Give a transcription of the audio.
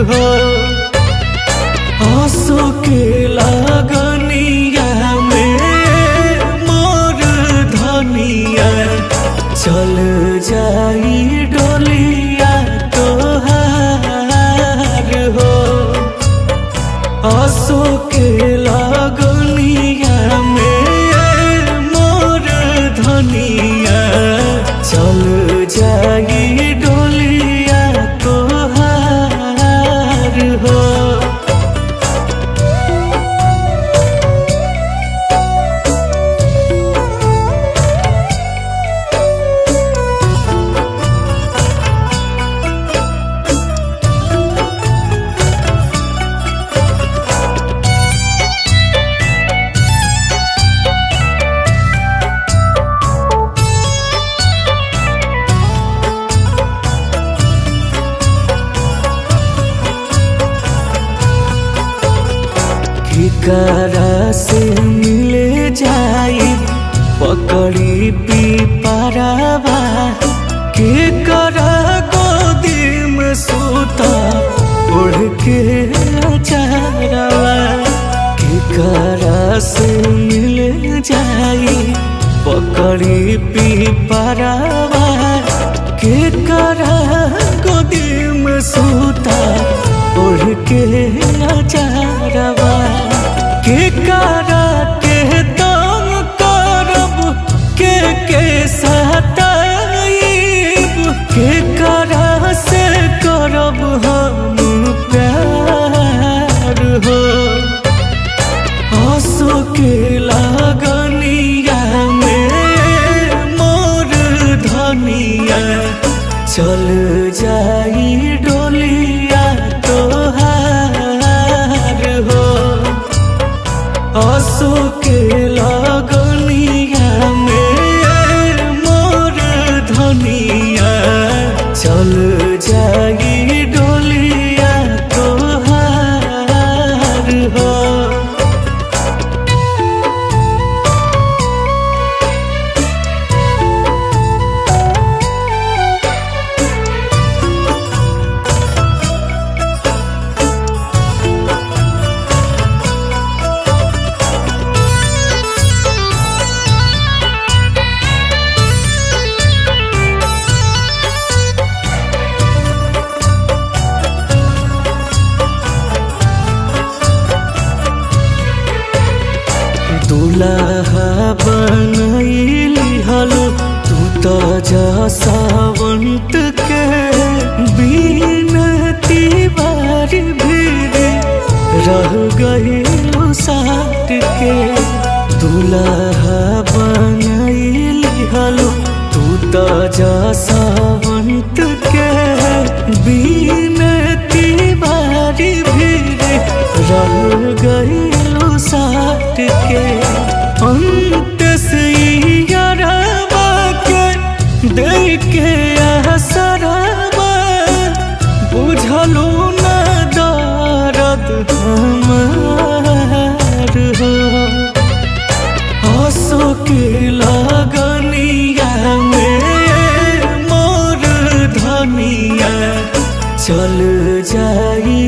हो। आंसू के लगनिया में मोर धनिया चल जाई डोलिया तोहार हो। आंसू के लगनिया में मोर धनिया चल जाई डोलिया तोहार हो। केकरा से मिले जाई पकड़ी पिपरावा, केकरा गोदी में सूता ओढ़ के अचारवा। केकरा से मिले जाई पकड़ी पिपरावा, केकरा गोदी में सूता ओढ़ के अचारवा। केकरा के तंग करब के सताइब, केकरा से करब हम प्यार हो। आंसू के लगनिया में मोर धनिया चल जाई डोलिया तोहार हो। आंसू के लगनिया में मोर धनिया चल जाई डोलिया तोहार हो। दुल्हा बनैली हलो तू तो जसवंत के, बिनती बार भीड़ रह गइलू साथ के। दुल्हा बनैली हलो तू तो जसवंत के, बिनती बार भीड़ रह गइलू साथ के। अंत से यारवा के देख के असरवा बुझलू न दर्द हमार हो। आंसू के लगनिया में मोर धनिया चल जाई